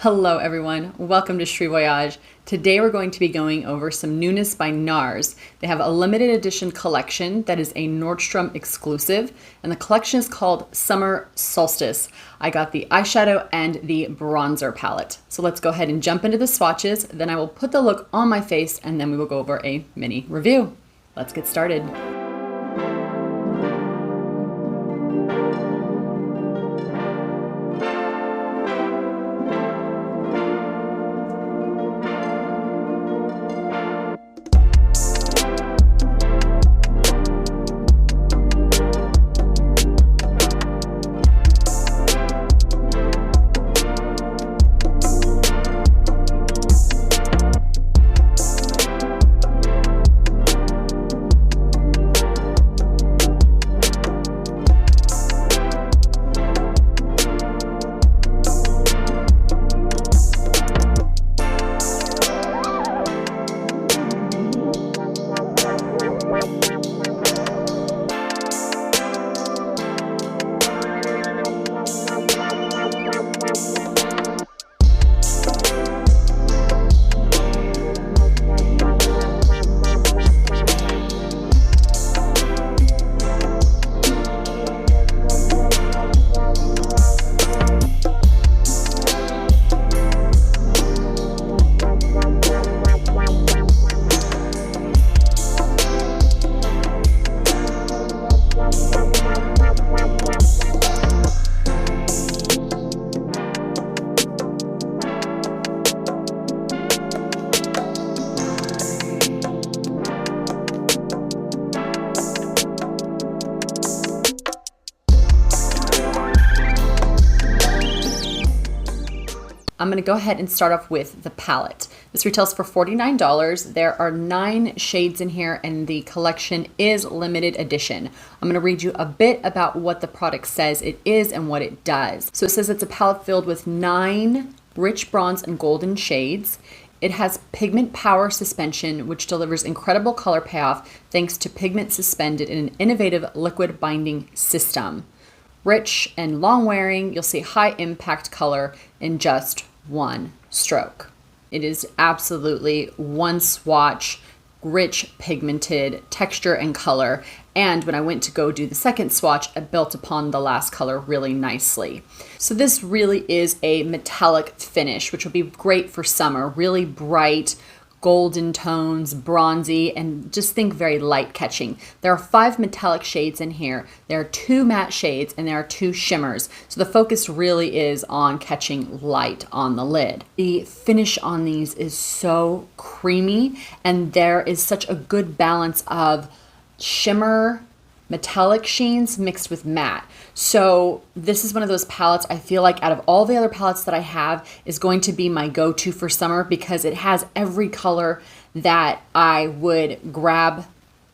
Hello everyone, welcome to Cheri Voyage. Today we're going to be going over some newness by NARS. They have a limited edition collection that is a Nordstrom exclusive, and the collection is called Summer Solstice. I got the eyeshadow and the bronzer palette. So let's go ahead and jump into the swatches, then I will put the look on my face and then we will go over a mini review. Let's get started. I'm going to go ahead and start off with the palette. This retails for $49. There are 9 shades in here and the collection is limited edition. I'm going to read you a bit about what the product says it is and what it does. So it says it's a palette filled with 9 rich bronze and golden shades. It has pigment power suspension, which delivers incredible color payoff thanks to pigment suspended in an innovative liquid binding system. Rich and long wearing, you'll see high impact color in just one stroke. It is absolutely one swatch, rich pigmented texture and color. And when I went to go do the second swatch, it built upon the last color really nicely. So this really is a metallic finish, which will be great for summer. Really bright, golden tones, bronzy, and just think very light catching. There are 5 metallic shades in here. There are 2 matte shades and there are 2 shimmers. So the focus really is on catching light on the lid. The finish on these is so creamy and there is such a good balance of shimmer, metallic sheens mixed with matte. So this is one of those palettes I feel like out of all the other palettes that I have is going to be my go-to for summer because it has every color that I would grab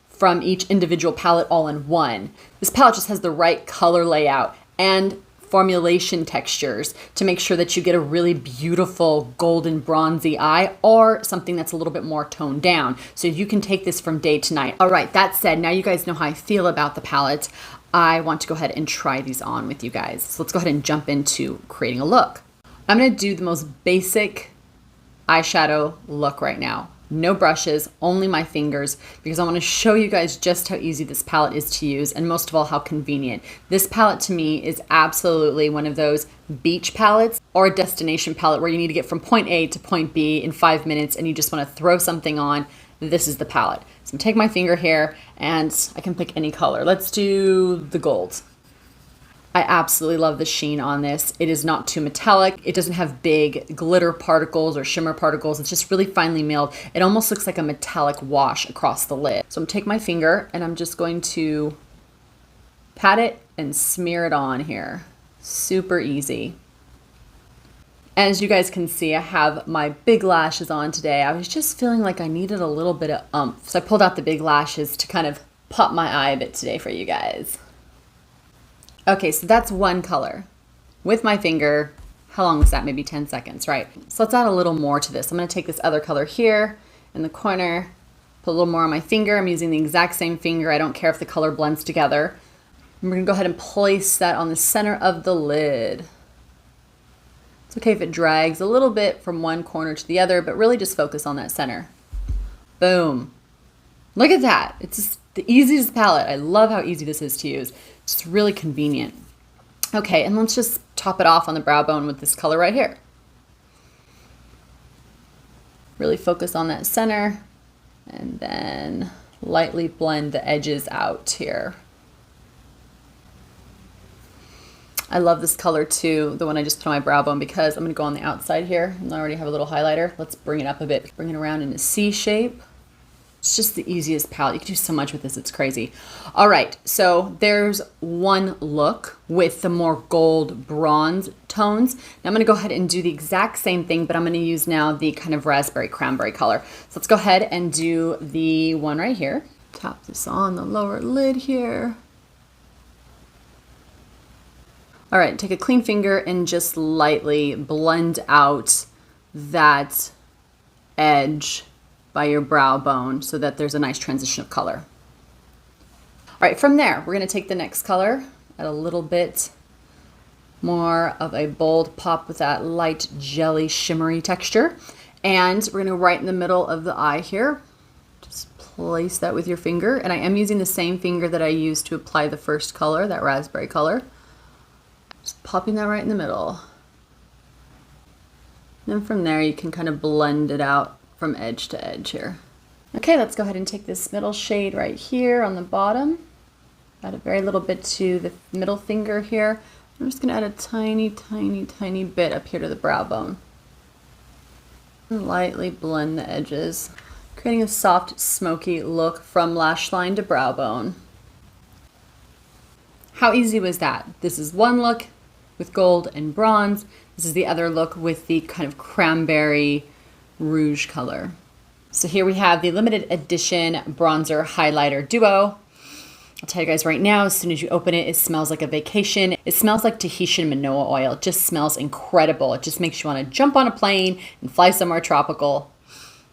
from each individual palette all in one. This palette just has the right color layout and formulation textures to make sure that you get a really beautiful golden bronzy eye or something that's a little bit more toned down. So you can take this from day to night. All right, that said, now you guys know how I feel about the palette. I want to go ahead and try these on with you guys. So let's go ahead and jump into creating a look. I'm gonna do the most basic eyeshadow look right now. No brushes, only my fingers, because I want to show you guys just how easy this palette is to use and most of all how convenient. This palette to me is absolutely one of those beach palettes or a destination palette where you need to get from point A to point B in 5 minutes and you just want to throw something on. This is the palette. So I'm gonna take my finger here and I can pick any color. Let's do the gold. I absolutely love the sheen on this. It is not too metallic. It doesn't have big glitter particles or shimmer particles. It's just really finely milled. It almost looks like a metallic wash across the lid. So I'm gonna take my finger and I'm just going to pat it and smear it on here. Super easy. As you guys can see, I have my big lashes on today. I was just feeling like I needed a little bit of oomph. So I pulled out the big lashes to kind of pop my eye a bit today for you guys. Okay, so that's one color. With my finger, how long was that? Maybe 10 seconds, right? So let's add a little more to this. I'm gonna take this other color here in the corner, put a little more on my finger. I'm using the exact same finger. I don't care if the color blends together. And we're gonna go ahead and place that on the center of the lid. It's okay if it drags a little bit from one corner to the other, but really just focus on that center. Boom. Look at that. It's just the easiest palette. I love how easy this is to use. It's really convenient. Okay, and let's just top it off on the brow bone with this color right here. Really focus on that center and then lightly blend the edges out here. I love this color too, the one I just put on my brow bone, because I'm gonna go on the outside here and I already have a little highlighter. Let's bring it up a bit. Bring it around in a C shape. It's just the easiest palette. You can do so much with this, it's crazy. All right, so there's one look with the more gold bronze tones. Now I'm gonna go ahead and do the exact same thing, but I'm gonna use now the kind of raspberry cranberry color. So let's go ahead and do the one right here. Tap this on the lower lid here. All right, take a clean finger and just lightly blend out that edge by your brow bone so that there's a nice transition of color. All right, from there, we're gonna take the next color at a little bit more of a bold pop with that light jelly shimmery texture. And we're gonna right in the middle of the eye here. Just place that with your finger. And I am using the same finger that I used to apply the first color, that raspberry color. Just popping that right in the middle. And then from there, you can kind of blend it out from edge to edge here. Okay, let's go ahead and take this middle shade right here on the bottom. Add a very little bit to the middle finger here. I'm just gonna add a tiny, tiny, tiny bit up here to the brow bone. And lightly blend the edges, creating a soft, smoky look from lash line to brow bone. How easy was that? This is one look with gold and bronze. This is the other look with the kind of cranberry rouge color. So here we have the limited edition bronzer highlighter duo. I'll tell you guys right now, as soon as you open it, it smells like a vacation. It smells like Tahitian Manoa oil. It just smells incredible. It just makes you want to jump on a plane and fly somewhere tropical.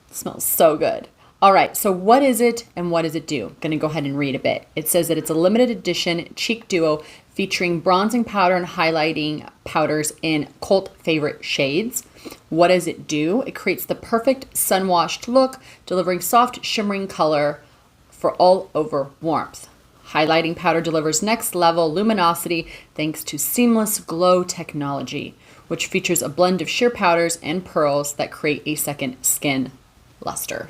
It smells so good. All right, so what is it and what does it do? I'm gonna go ahead and read a bit. It says that it's a limited edition cheek duo featuring bronzing powder and highlighting powders in cult favorite shades. What does it do? It creates the perfect sun-washed look, delivering soft, shimmering color for all over warmth. Highlighting powder delivers next level luminosity thanks to seamless glow technology, which features a blend of sheer powders and pearls that create a second skin luster.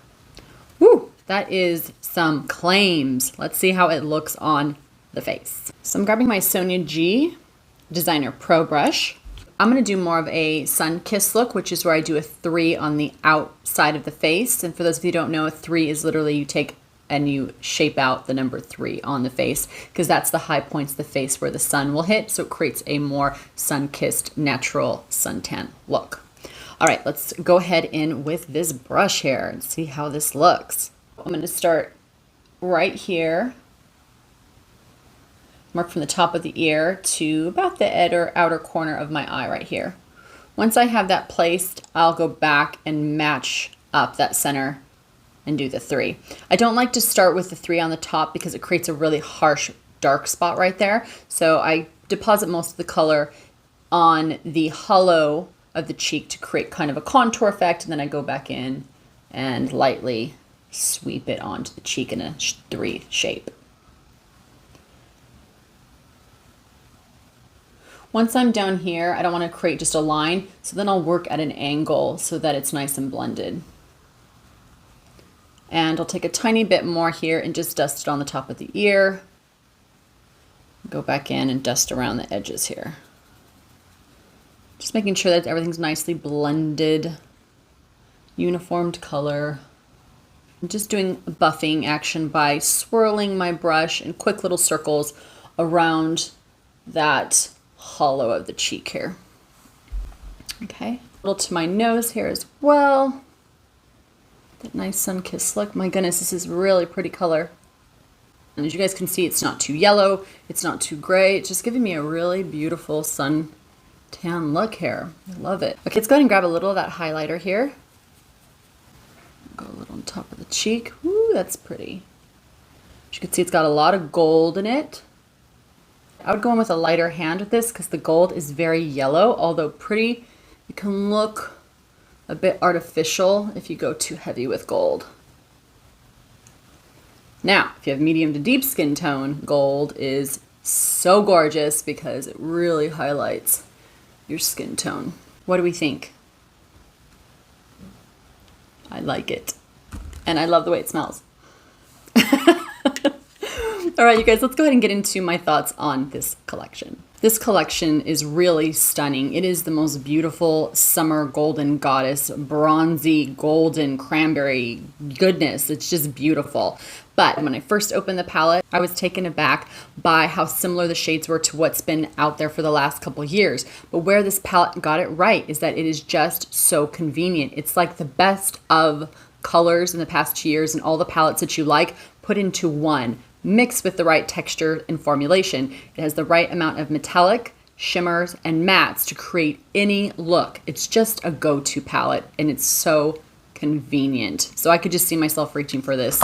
Woo, that is some claims. Let's see how it looks on the face. So I'm grabbing my SONIA G Designer Pro Brush. I'm gonna do more of a sun kiss look, which is where I do a 3 on the outside of the face. And for those of you who don't know, a 3 is literally you take and you shape out the number 3 on the face, because that's the high points of the face where the sun will hit. So it creates a more sun-kissed, natural suntan look. All right, let's go ahead in with this brush here and see how this looks. I'm gonna start right here, mark from the top of the ear to about the outer corner of my eye right here. Once I have that placed, I'll go back and match up that center and do the 3. I don't like to start with the 3 on the top because it creates a really harsh dark spot right there. So I deposit most of the color on the hollow of the cheek to create kind of a contour effect, and then I go back in and lightly sweep it onto the cheek in a 3 shape. Once I'm down here, I don't want to create just a line, so then I'll work at an angle so that it's nice and blended. And I'll take a tiny bit more here and just dust it on the top of the ear. Go back in and dust around the edges here. Just making sure that everything's nicely blended, uniformed color. I'm just doing a buffing action by swirling my brush in quick little circles around that hollow of the cheek here. Okay, a little to my nose here as well. That nice sun-kissed look. My goodness, this is really pretty color. And as you guys can see, it's not too yellow, it's not too gray. It's just giving me a really beautiful sun tan look here. I love it. Okay, let's go ahead and grab a little of that highlighter here. Go a little on top of the cheek. Ooh, that's pretty. As you can see, it's got a lot of gold in it. I would go in with a lighter hand with this because the gold is very yellow, although pretty It can look a bit artificial if you go too heavy with gold. Now, if you have medium to deep skin tone, gold is so gorgeous because it really highlights your skin tone. What do we think? I like it. And I love the way it smells. All right, you guys, let's go ahead and get into my thoughts on this collection. This collection is really stunning. It is the most beautiful summer golden goddess, bronzy golden cranberry goodness. It's just beautiful. But when I first opened the palette, I was taken aback by how similar the shades were to what's been out there for the last couple years. But where this palette got it right is that it is just so convenient. It's like the best of colors in the past 2 years and all the palettes that you like put into one, mixed with the right texture and formulation. It has the right amount of metallic, shimmers, and mattes to create any look. It's just a go-to palette and it's so convenient. So I could just see myself reaching for this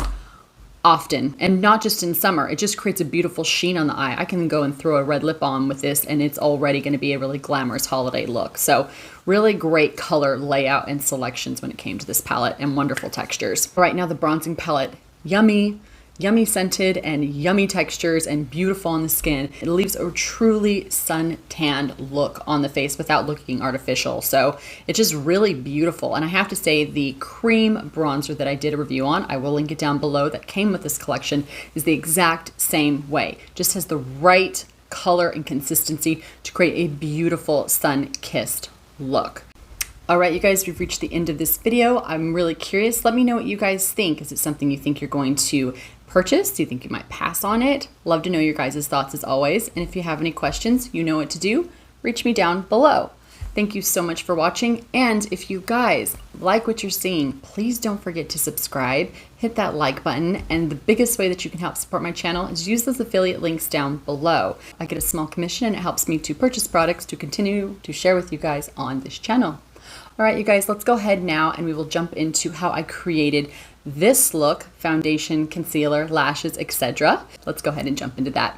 often, and not just in summer. It just creates a beautiful sheen on the eye. I can go and throw a red lip on with this and it's already going to be a really glamorous holiday look. So really great color layout and selections when it came to this palette, and wonderful textures. Right now the bronzing palette, yummy scented and yummy textures and beautiful on the skin. It leaves a truly sun-tanned look on the face without looking artificial. So it's just really beautiful. And I have to say the cream bronzer that I did a review on, I will link it down below, that came with this collection, is the exact same way. Just has the right color and consistency to create a beautiful sun-kissed look. All right, you guys, we've reached the end of this video. I'm really curious. Let me know what you guys think. Is it something you think you're going to purchase? Do you think you might pass on it? Love to know your guys' thoughts as always. And if you have any questions, you know what to do. Reach me down below. Thank you so much for watching. And if you guys like what you're seeing, please don't forget to subscribe, hit that like button. And the biggest way that you can help support my channel is use those affiliate links down below. I get a small commission and it helps me to purchase products to continue to share with you guys on this channel. All right, you guys, let's go ahead now and we will jump into how I created this look: foundation, concealer, lashes, etc. Let's go ahead and jump into that.